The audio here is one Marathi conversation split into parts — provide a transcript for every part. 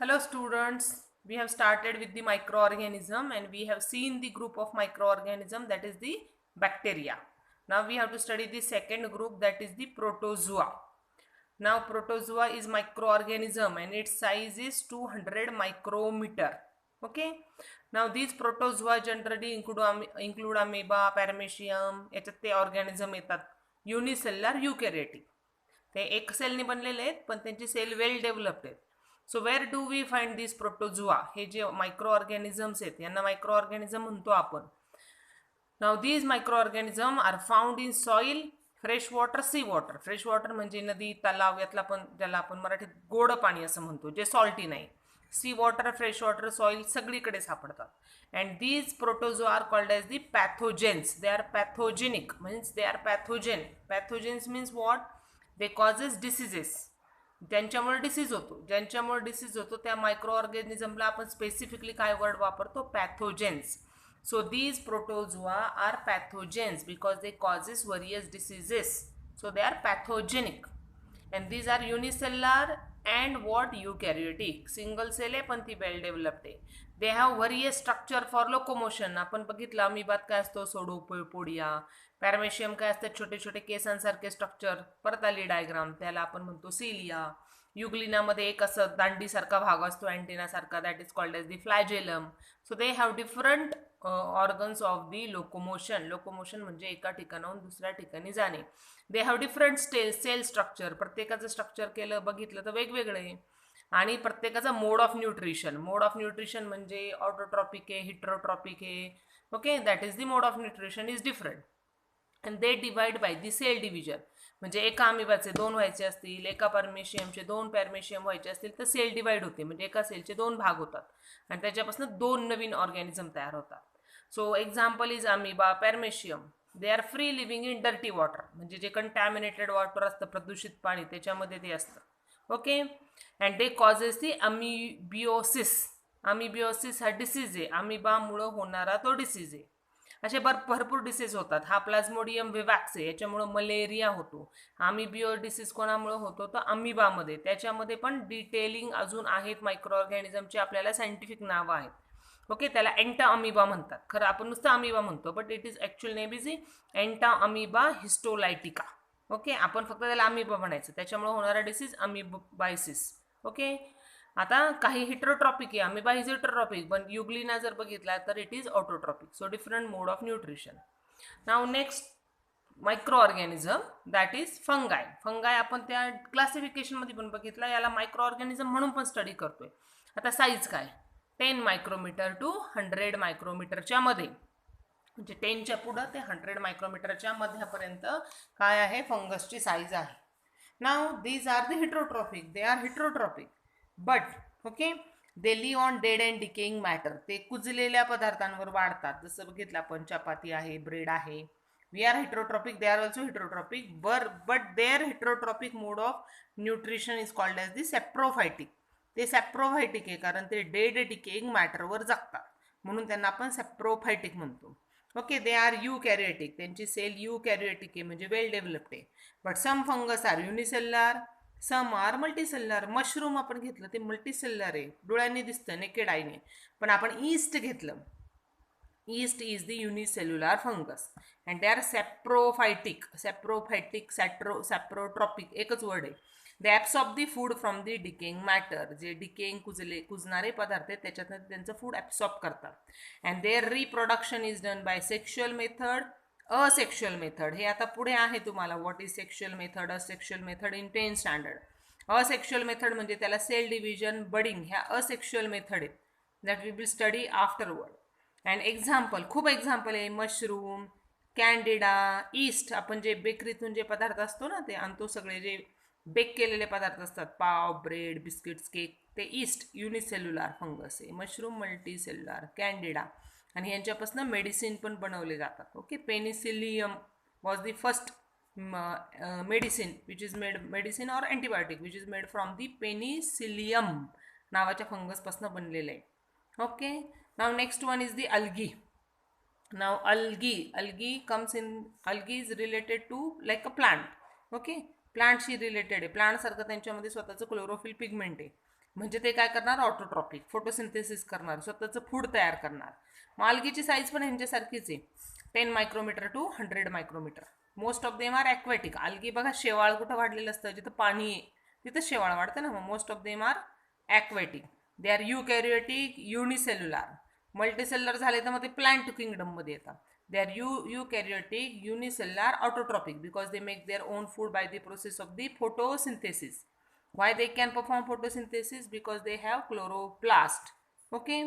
Hello students, we have started with the microorganism and we have seen the group of microorganism, that is the bacteria. Now we have to study the second group, that is the protozoa. Now protozoa is microorganism and its size is 200 micrometer. Okay. Now these protozoa generally include amoeba, paramecium, याच्यात ते organism येतात unicellular eukaryotic. ते एक सेलने बनलेले आहेत पण त्यांची सेल वेल डेव्हलप्ड आहेत. So where do we find this protozoa, हे जे मायक्रो ऑर्गॅनिझम्स आहेत यांना मायक्रो ऑर्गॅनिझम म्हणतो आपण. Now these micro organism are found in soil, fresh water, sea water. Fresh water म्हणजे नदी, तलाव, यातला पण ज्याला आपण मराठीत गोड पाणी असं म्हणतो, जे सॉल्टी नाही. Sea water, fresh water, soil सगळीकडे सापडतात. And these protozoa are called as the pathogens. They are pathogenic means they are pathogen. Pathogens means what? They causes diseases. ज्यांच्यामुळे डिसीज होतो, ज्यांच्यामुळे डिसीज होतो त्या मायक्रो ऑर्गॅनिझमला आपण स्पेसिफिकली काय वर्ड वापरतो? पॅथोजेन्स. So these protozoa are pathogens because they causes various diseases. So they are pathogenic. And these are unicellular and what? Eukaryotic. Single cell आहे पण ती well developed आहे. They have various structure for locomotion. आपण बघितलं अमिबात काय असतो? सोडोपोडिया. पॅरामेशियम काय असतात? छोटे छोटे केसांसारखे स्ट्रक्चर. परत आली डायग्राम, त्याला आपण म्हणतो सिलिया. युग्लिनामध्ये एक असं दांडीसारखा भाग असतो अँटेनासारखा, that is called as the flagellum. So they have different organs of the locomotion. Locomotion म्हणजे एका ठिकाणाहून दुसऱ्या ठिकाणी जाणे. They have different cell structure. प्रत्येकाचं स्ट्रक्चर केलं बघितलं तर वेगवेगळं आहे. आणि प्रत्येकाचा mode of nutrition. Mode of nutrition म्हणजे ऑटोट्रॉपिक आहे, हिट्रोट्रॉपिक आहे. Okay, that is the mode of nutrition is different. And they divide by the cell division. म्हणजे एका अमिबाचे 2 व्हायचे असतील, एका पॅरमेशियमचे 2 पॅरमेशियम व्हायचे असतील तर सेल डिवाइड होते, म्हणजे एका सेलचे 2 भाग होतात आणि त्याच्यापासून 2 नवीन ऑर्गॅनिझम तयार होतात. So example is amoeba, paramecium. They are free living in dirty water, म्हणजे जे कंटॅमिनेटेड वॉटर असतं, प्रदूषित पाणी, त्याच्यामध्ये ते असतं. ओके. अँड दे कॉजेस दी अमिबिओसिस. अमिबिओसिस हा डिसीज आहे, अमिबामुळं होणारा तो डिसीज आहे. असे भरपूर डिसीज होतात. हा प्लाझ्मोडियम विवॅक्स आहे, याच्यामुळं मलेरिया होतो. अमिबिओ डिसीज कोणामुळे होतो? तर अमिबामध्ये. त्याच्यामध्ये पण डिटेलिंग अजून आहेत मायक्रो ऑर्गॅनिझमची, आपल्याला सायंटिफिक नावं आहेत. ओके, त्याला एंटा अमिबा म्हणतात. खरं आपण नुसतं अमिबा म्हणतो, but it is actual name is entamoeba histolytica. Okay, आपण फक्त त्याला अमिबा म्हणायचं. त्याच्यामुळे होणारा डिसीज अमिबायसिस. ओके. आता काही हिट्रोट्रॉपिक आहे, अमिबा इज हिट्रोट्रॉपिक, पण युग्लिना जर बघितला तर it is autotrophic. So different mode of nutrition. Now next micro organism, that is फंगाय. फंगाय आपण त्या क्लासिफिकेशनमध्ये पण बघितला, याला मायक्रो ऑर्गॅनिझम म्हणून पण स्टडी करतोय. आता साईज काय? 10 मायक्रोमीटर टू 100 मायक्रोमीटरच्या मध्ये, म्हणजे 10च्या पुढं ते 100 मायक्रोमीटरच्या मध्यापर्यंत काय आहे? फंगसची साईज आहे. नाव these are the heterotrophic. They are heterotrophic but okay, they live on dead and decaying matter. ते कुजलेल्या पदार्थांवर वाढतात. जसं बघितलं आपण, चपाती आहे, ब्रेड आहे. We are heterotrophic, they are also heterotrophic, but their heterotrophic mode of nutrition is called as the saprophytic. ते सॅप्रोफायटिक आहे कारण ते डेड डिकेइंग मॅटरवर जगतात, म्हणून त्यांना आपण सॅप्रोफायटिक म्हणतो. Okay, they are eukaryotic. त्यांची सेल यू कॅरियोटिक आहे, म्हणजे वेल डेव्हलप्ड आहे. But some fungus are unicellular, some are multicellular. Mushroom आपण घेतलं ते मल्टीसेल्युलर आहे, डोळ्यांनी दिसतं नेकेड आयने. पण आपण ईस्ट घेतलं, yeast is the unicellular fungus and they are saprophytic. Saprophytic, saprotrophic एकच वर्ड आहे. They absorb the food from the decaying matter. जे डिकेइंग कुजणारे पदार्थ आहेत त्याच्यातनं त्यांचं फूड ॲब्सॉर्ब करतात. And their reproduction is done by sexual method, asexual method. हे आता पुढे आहे तुम्हाला, what is sexual method, asexual method in 10th standard. Asexual method म्हणजे त्याला सेल डिव्हिजन, बडिंग, ह्या असेक्शुअल मेथड आहेत. That we will study afterward. And example, खूप एक्झाम्पल आहे. Mushroom, candida, yeast. आपण जे बेकरीतून जे पदार्थ असतो ना, ते आणतो सगळे, जे बेक केलेले पदार्थ असतात, पाव, ब्रेड, बिस्किट्स, केक, ते ईस्ट युनिसेल्युलर फंगस आहे. Mushroom multicellular, candida. आणि यांच्यापासून मेडिसिन पण बनवले जातात. Okay, penicillium was the first medicine which is made, medicine or antibiotic which is made from the penicillium नावाच्या फंगसपासून बनलेलं आहे. ओके. नाव next one is the algae. नाव algae comes in, algae is related to like a plant. Okay, प्लांटशी रिलेटेड आहे. प्लांट सारखं त्यांच्यामध्ये स्वतःचं क्लोरोफिल पिगमेंट आहे. म्हणजे ते काय करणार, ऑटोट्रॉपिक, फोटोसिंथेसिस करणार, स्वतःचं फूड तयार करणार. मग अल्गीची साईज पण ह्यांच्यासारखीच आहे, 10 micrometer to 100 micrometer. Most of them are aquatic. Algae बघा शेवाळ कुठं वाढलेलं असतं, जिथं पाणी आहे तिथं शेवाळ वाढतं ना, मग most of them are aquatic. They are eukaryotic, unicellular. Multicellular झाले तर मग ते प्लांट किंगडममध्ये येतात. They are eukaryotic, unicellular, autotrophic because they make their own food by the process of the photosynthesis. Why they can perform photosynthesis? Because they have chloroplast. Okay,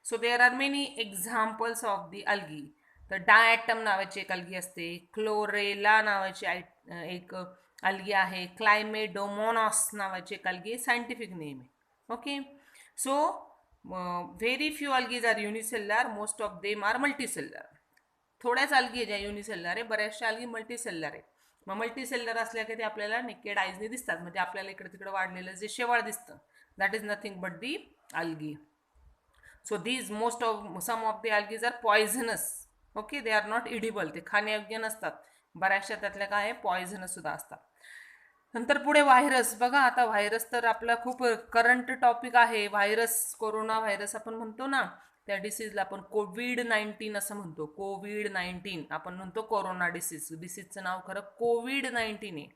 so there are many examples of the algae. तर डायटम नावाची एक अल्गी असते, क्लोरेला नावाची एक अल्गी आहे, क्लायमेडोमोनास नावाची एक अल्गी सायंटिफिक नेम आहे. Okay, so very few algaes are unicellular, most of them are multicellular. थोड्याच अल्गी ज्या युनिसेल्युलर आहे, बऱ्याचशा अल्गी मल्टीसेल्युलर आहे. मग मल्टीसेल्युलर असल्या की ते आपल्याला नेकेड आईजने दिसतात, म्हणजे आपल्याला इकडे तिकडे वाढलेलं जे शेवाळ दिसतं, that is nothing but the algae. So these most of some of the algaes are poisonous. Okay, they are not edible, ते खाण्यायोग्य नसतात. बऱ्याचशा त्यातल्या काय आहे, पॉयझनस सुद्धा असतात. नंतर पुढे व्हायरस. बघा आता व्हायरस तर आपला खूप करंट टॉपिक आहे. व्हायरस, कोरोना व्हायरस आपण म्हणतो ना, त्या डिसीजला आपण कोविड-19 असं म्हणतो. कोविड-19 आपण म्हणतो कोरोना डिसीज. डिसीजचं नाव खरं कोविड-19 आहे.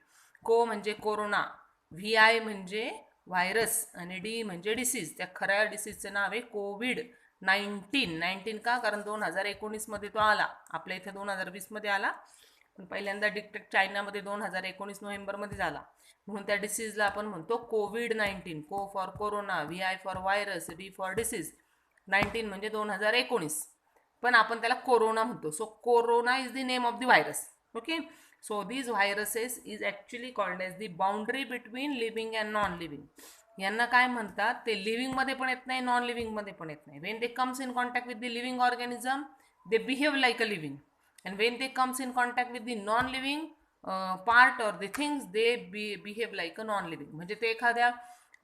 को म्हणजे कोरोना, VI म्हणजे व्हायरस आणि डी म्हणजे डिसीज. त्या खऱ्या डिसीजचं नाव आहे कोविड-19. 19 का? कारण 2019 मध्ये तो आला. आपल्या इथे 2020 मध्ये आला, पण पहिल्यांदा डिटेक्ट चायनामध्ये 2019 नोव्हेंबरमध्ये झाला. म्हणून त्या डिसीजला आपण म्हणतो कोविड-19. Co for corona, VI for virus, D for disease. 19 म्हणजे 2019, पण आपण त्याला कोरोना म्हणतो. So corona is the name of the virus. Okay, so these viruses is actually called edge the boundary between living and non living. यांना काय म्हणतात, ते लिव्हिंगमध्ये पण येत नाही, नॉन लिव्हिंगमध्ये पण येत नाही. When they comes in contact with the living organism, they behave like a living. And when they comes in contact with the non-living part or the things, they behave like a non-living. म्हणजे ते एखाद्या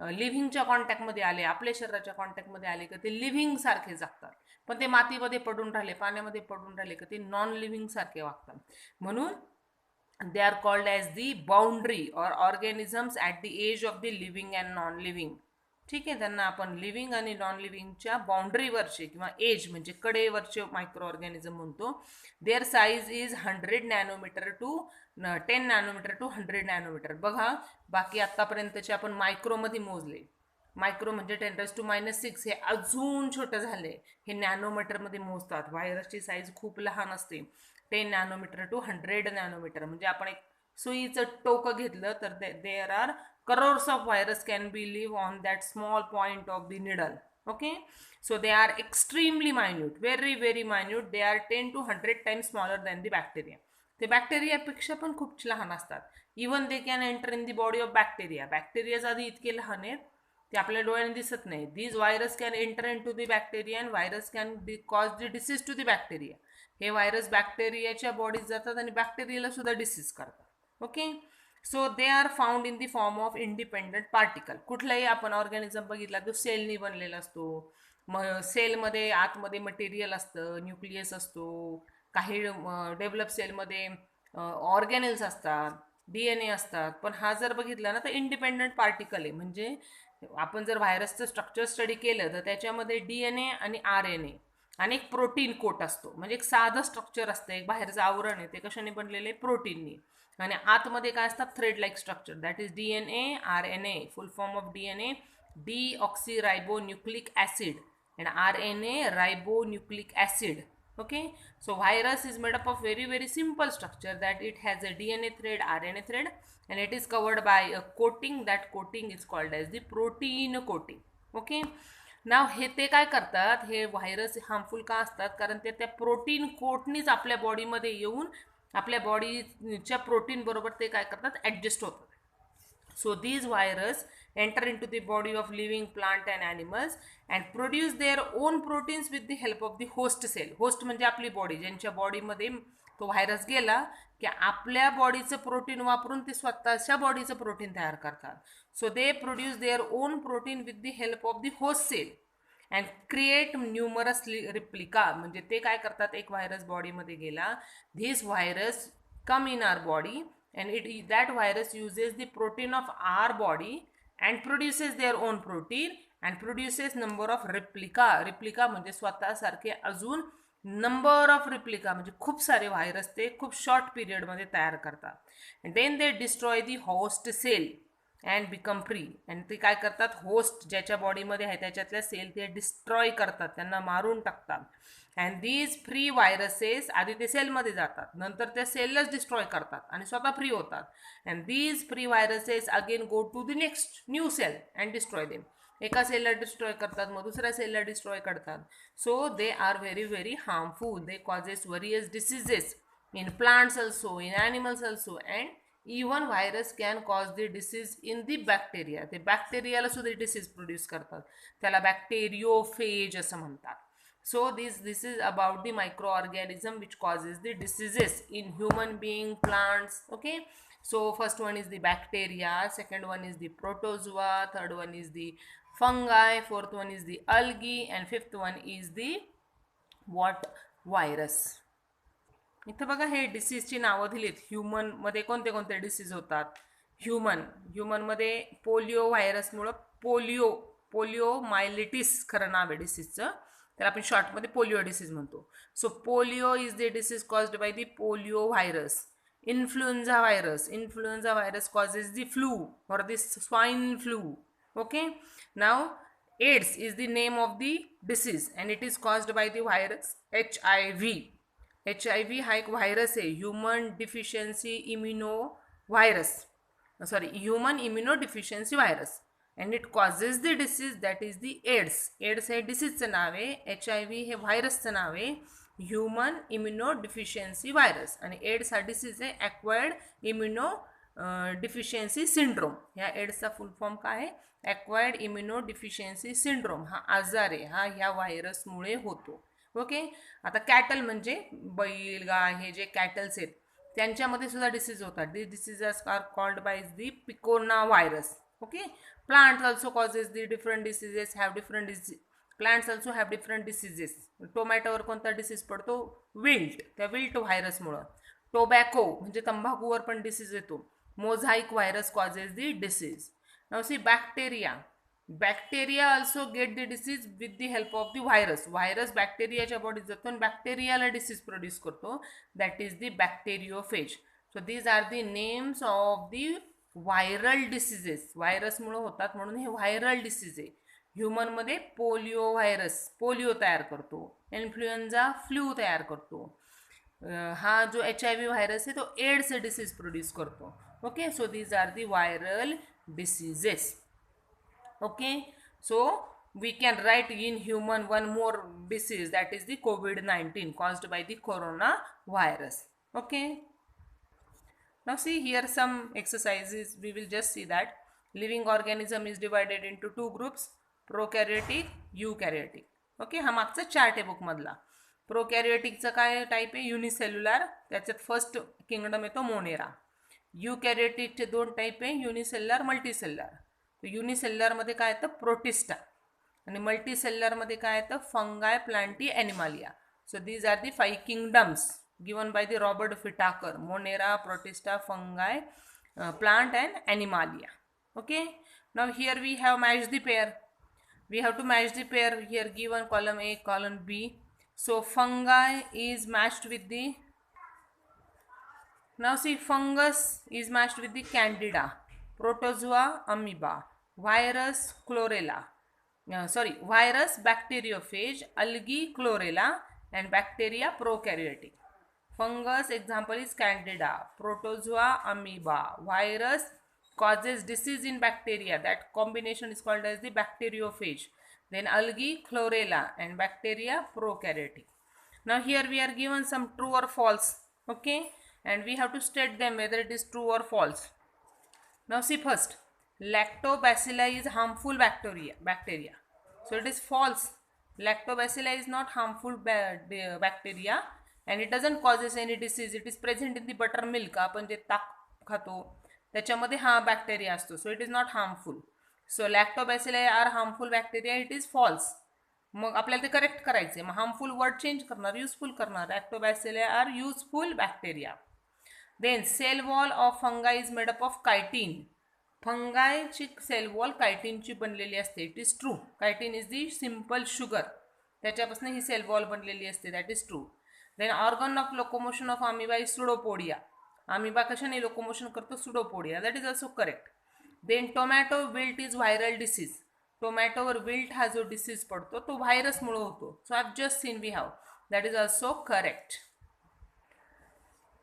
लिव्हिंगच्या कॉन्टॅक्टमध्ये आले, आपल्या शरीराच्या कॉन्टॅक्टमध्ये आले का ते लिव्हिंग सारखे जगतात. पण ते मातीमध्ये पडून राहिले, पाण्यामध्ये पडून राहिले का ते नॉन लिव्हिंग सारखे वागतात. म्हणून they are called as the boundary or organisms at the edge of the living and non living. ठीक आहे, त्यांना आपण लिव्हिंग आणि नॉन लिव्हिंगच्या बाउंड्रीवरचे किंवा एज म्हणजे कडेवरचे मायक्रो ऑर्गॅनिझम म्हणतो. Their size is 100 nanometer to 10 nanometer to 100 nanometer. बघा, बाकी आत्तापर्यंतचे आपण मायक्रोमध्ये मोजले. मायक्रो म्हणजे 10⁻⁻⁶, हे अजून छोटं झाले, हे नॅनोमीटरमध्ये मोजतात. व्हायरसची साईज खूप लहान असते, 10 नॅनोमीटर टू 100 नॅनोमीटर. म्हणजे आपण एक सुईचं टोकं घेतलं तर there are crores of virus can be live on that small point of the needle. Okay, so they are extremely minute, very very minute. They are 10 to 100 times smaller than the bacteria. ते बॅक्टेरियापेक्षा पण खूप लहान असतात. Even they can enter in the body of bacteria. Bacteria आधी इतके लहान आहेत ते आपल्या डोळ्याने दिसत नाही. These virus can enter into the bacteria and virus can cause the disease to the bacteria. हे व्हायरस बॅक्टेरियाच्या बॉडीत जातात आणि बॅक्टेरियाला सुद्धा डिसीज करतात. Okay, so they are found in the form of independent particle. कुठलाही आपण ऑर्गॅनिझम बघितला तो सेलनी बनलेला असतो. मग सेलमध्ये आतमध्ये मटेरियल असतं, न्यूक्लियस असतो. काही डेव्हलप सेलमध्ये ऑर्गॅनेल्स असतात, DNA असतात. पण हा जर बघितला ना तर इंडिपेंडंट पार्टिकल आहे. म्हणजे आपण जर व्हायरसचं स्ट्रक्चर स्टडी केलं तर त्याच्यामध्ये DNA आणि RNA आणि एक प्रोटीन कोट असतो. म्हणजे एक साधं स्ट्रक्चर असतं, एक बाहेरचं आवरण आहे, ते कशाने बनलेले, प्रोटीनने. आणि आतमध्ये काय असतात, thread like structure, that is DNA, RNA. Full form of DNA, deoxyribonucleic acid, and RNA, ribonucleic acid. Okay, so virus is made up of very very simple structure, that it has a DNA thread, RNA thread, and it is covered by a coating. That coating is called as the protein coating. Okay, now हे ते काय करतात, हे व्हायरस हार्मफुल का असतात, कारण ते त्या प्रोटीन कोटनीच आपल्या बॉडीमध्ये येऊन आपल्या बॉडीच्या प्रोटीन बरोबर ते काय करतात, ॲडजस्ट होतात. So these virus enter into the body of living plant and animals and produce their own proteins with the help of the host cell. Host म्हणजे आपली बॉडी, ज्यांच्या बॉडीमध्ये तो व्हायरस गेला की आपल्या बॉडीचं प्रोटीन वापरून ते स्वतःच्या बॉडीचं प्रोटीन तयार करतात. So they produce their own protein with the help of the host cell and create numerous replica. म्हणजे ते काय करतात, एक व्हायरस बॉडीमध्ये गेला, this virus come in our body and that virus uses the protein of our body and produces their own protein and produces number of replica म्हणजे स्वतःसारखे अजून नंबर ऑफ रिप्लिका म्हणजे खूप सारे व्हायरस ते खूप शॉर्ट पिरियड मध्ये तयार करतात. and then they destroy the host cell and become free. आणि ते काय करतात, होस्ट ज्याच्या बॉडीमध्ये आहे त्याच्यातल्या सेल ते डिस्ट्रॉय करतात, त्यांना मारून टाकतात. अँड दीज फ्री व्हायरसेस आधी ते सेलमध्ये जातात, नंतर त्या सेलच डिस्ट्रॉय करतात आणि स्वतः फ्री होतात. And these free viruses again go to the next new cell and destroy them. एका सेलला डिस्ट्रॉय करतात, मग दुसऱ्या सेलला डिस्ट्रॉय करतात. So they are very very harmful. They causes various diseases in plants also, in animals also, and even virus can cause the disease in the bacteria. ते बॅक्टेरियाला सुद्धा डिसीज प्रोड्यूस करतात, त्याला बॅक्टेरियोफेज असं म्हणतात. So this is about the microorganism which causes the diseases in human being, plants. Okay, so first one is the bacteria, second one is the protozoa, third one is the fungi, fourth one is the algae, and fifth one is the what, virus. इथं बघा हे डिसीजची नावं दिलीत. ह्युमनमध्ये कोणते कोणते डिसीज होतात. ह्युमनमध्ये पोलिओ व्हायरसमुळं पोलिओ मायलिटिस खरं नाव आहे डिसीजचं, तर आपण शॉर्टमध्ये पोलिओ डिसीज म्हणतो. So polio is the disease caused by the polio virus. Influenza virus causes the flu or the swine flu. Okay, now AIDS is the name of the disease and it is caused by the virus HIV. HIV हा एक व्हायरस आहे, human immunodeficiency virus, and it causes the disease that is the AIDS हे डिसीजचं नाव आहे, HIV हे व्हायरसचं नाव आहे, ह्युमन इम्युनोडिफिशियन्सी व्हायरस. आणि एड्स हा डिसीज आहे ॲक्वायर्ड इम्युनोडिफिशियन्सी सिंड्रोम. ह्या एड्सचा फुल फॉर्म काय आहे, ॲक्वायर्ड इम्युनोडिफिशियन्सी सिंड्रोम. हा आजार आहे, हा ह्या व्हायरसमुळे होतो. ओके, आता कॅटल म्हणजे बैल गाय हे जे कॅटल्स आहेत त्यांच्यामध्ये सुद्धा डिसीज होतात. This diseases are called by the picorna virus. Okay, plants also causes the different diseases have different plants also have different diseases. टोमॅटोवर कोणता डिसीज पडतो, विल्ट, त्या विल्ट व्हायरसमुळं. टोबॅको म्हणजे तंबाखूवर पण डिसीज येतो. Mosaic virus causes the disease. Now see bacteria also get the disease with the help of the virus बॅक्टेरियाच्या बॉडीत जातो आणि बॅक्टेरियाला डिसीज प्रोड्यूस करतो, that is the bacteriophage. So these are the names of the viral diseases. व्हायरसमुळे होतात म्हणून हे व्हायरल डिसीज आहे. ह्युमनमध्ये पोलिओ व्हायरस पोलिओ तयार करतो, इन्फ्लुएन्झा फ्लू तयार करतो. हा जो HIV व्हायरस आहे तो एड्स डिसीज प्रोड्यूस करतो. Okay, so these are the viral diseases. Okay, so we can write in human one more disease, that is the COVID-19 caused by the coronavirus. Okay, now see here some exercises. We will just see that living organism is divided into two groups, prokaryotic, eukaryotic. Okay, हा मागचा चार्ट आहे बुक मधला. प्रोकॅरियोटिकचं काय टाईप आहे, युनिसेल्युलर, त्याच्यात फर्स्ट किंगडम येतो मोनेरा. युकॅरियोटिकचे दोन टाईप आहे, युनिसेल्युलर, मल्टीसेल्युलर. युनिसेल्युलरमध्ये काय येतं, प्रोटिस्टा, आणि मल्टीसेल्युलरमध्ये काय येतं, fungi, plantae, animalia. So these are the 5 kingdoms given by the Robert Whittaker. Monera, protista, fungi, plant and animalia. Okay, now here we have matched the pair. We have to match the pair here given column A, column B. So fungi is matched with the, now see, fungus is matched with the candida, protozoa, amoeba, virus, chlorella, virus, bacteriophage, algae, chlorella, and bacteria, prokaryotic. Fungus example is candida, protozoa, amoeba, virus causes disease in bacteria, that combination is called as the bacteriophage. Then algae, chlorella, and bacteria, prokaryotic. Now here we are given some true or false. Okay, and we have to state them whether it is true or false. Now see, first, lactobacilli is harmful bacteria. So it is false. Lactobacilli is not harmful bacteria and it doesn't causes any disease. It is present in the buttermilk. आपण जे ताक खातो त्याच्यामध्ये हा बॅक्टेरिया असतो. So it is not harmful. So lactobacilli are harmful bacteria. It is false. मग आपल्याला ते करेक्ट करायचे. मग harmful word change करणार, useful करणार. Lactobacilli are useful bacteria. Then cell wall of fungi is made up of chitin. फंगायची सेल वॉल कायटिनची बनलेली असते. It is true. Chitin is the simple sugar, त्याच्यापासून ही सेल वॉल बनलेली असते. That is true. Then organ of locomotion of amoeba is pseudopodia. Amoeba कशाने लोकोमोशन करतो? Pseudopodia. That is also correct. Then tomato wilt is viral disease. टोमॅटोवर विल्ट हा जो डिसीज पडतो तो व्हायरसमुळे होतो. So I have just seen we have. That is also correct.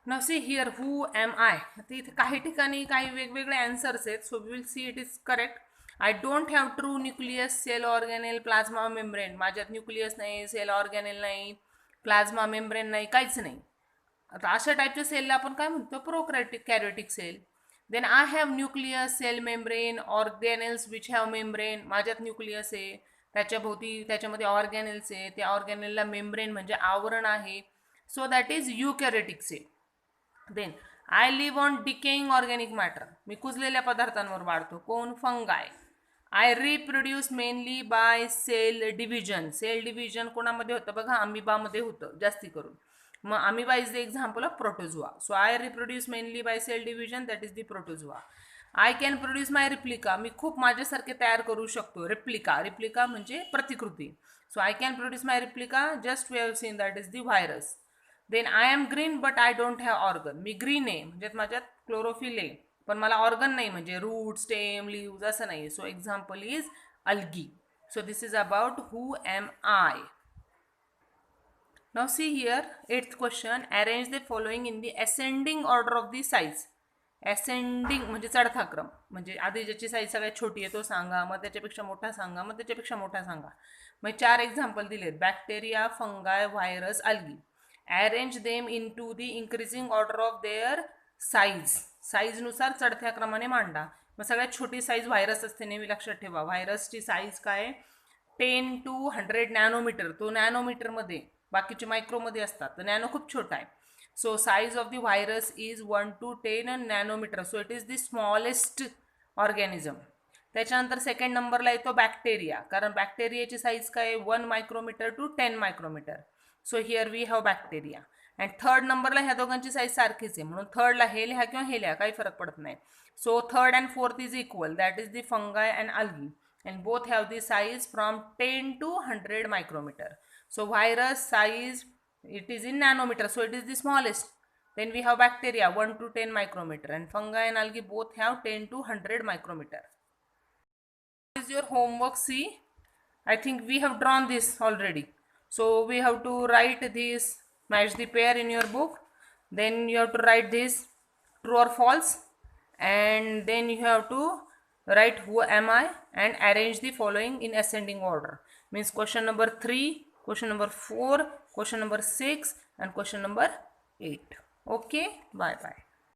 Now see here who am I. इथे काही ठिकाणी काही वेगवेगळे आन्सर्स आहेत. So we will see it is correct. I don't have true nucleus, cell organelle, plasma membrane. माझ्यात न्यूक्लियस नाही, सेल ऑर्गॅनेल नाही, प्लाझ्मा मेम्ब्रेन नाही, काहीच नाही. आता अशा टाईपच्या सेलला आपण काय म्हणतो? Karyotic cell. Then I have nucleus, cell membrane, organelles which have membrane. माझ्यात न्यूक्लियस आहे, त्याच्याभोवती त्याच्यामध्ये ऑर्गॅनेल्स आहे, त्या ऑर्गॅनेलला मेम्ब्रेन म्हणजे आवरण आहे. So that is eukaryotic cell. Then I live on decaying organic matter. मी कुजलेल्या पदार्थांवर वाढतो. कोण? Fungi. I reproduce mainly by cell division. सेल डिव्हिजन कोणामध्ये होतं? बघा, अमिबामध्ये होतं जास्ती करून. मग amoeba is the example of protozoa. So I reproduce mainly by cell division, that is the protozoa. I can produce my replica. मी खूप माझ्यासारखे तयार करू शकतो. रिप्लिका म्हणजे प्रतिकृती. So I can produce my replica. Just we have seen that is the virus. Then I am green but I don't have organ. मी ग्रीन आहे म्हणजे माझ्यात क्लोरोफिल आहे, पण मला ऑर्गन नाही, म्हणजे रूट, स्टेम, लीव्ज असं नाही. So example is algae. So this is about who am I. Now see here, 8th question. Arrange the following in the ascending order of the size. Ascending म्हणजे चढता क्रम. म्हणजे आधी ज्याची साईज सगळ्यात छोटी आहे तो सांगा, मग त्याच्यापेक्षा मोठा सांगा, मग त्याच्यापेक्षा मोठा सांगा. मग 4 एक्झाम्पल दिलेत. Bacteria, fungi, virus, algae. Arrange them into the increasing order of their size. साईजनुसार चढत्या क्रमाने मांडा. मग सगळ्यात छोटी साईज व्हायरस असते, नेहमी लक्षात ठेवा. व्हायरसची साईज काय? 10 to 100 नॅनोमीटर. तो नॅनोमीटरमध्ये, बाकीचे मायक्रोमध्ये असतात, तर नॅनो खूप छोटा आहे. So size of the virus is 1 to 10 nanometer. So it is the smallest organism. त्याच्यानंतर सेकंड नंबरला येतो बॅक्टेरिया, कारण बॅक्टेरियाची साईज काय? 1 micrometer to 10 micrometer. So here we have bacteria. And third नंबरला ह्या दोघांची साईज सारखीच आहे, म्हणून थर्डला हे लिहा किंवा हे लिहा, काही फरक पडत नाही. So third and fourth is equal. That is the फंगाय and algae. And both have the size from 10 to 100 micrometer. So virus size, it is in nanometer, so it is the smallest. Then we have bacteria 1 to 10 micrometer, and fungi and algae both have 10 to 100 micrometer. This is your homework. See, I think we have drawn this already. So we have to write this, match the pair in your book. Then you have to write this true or false, and then you have to write who am I and arrange the following in ascending order. Means question number 3, question number 4, question number 6 and question number 8. Okay, bye bye.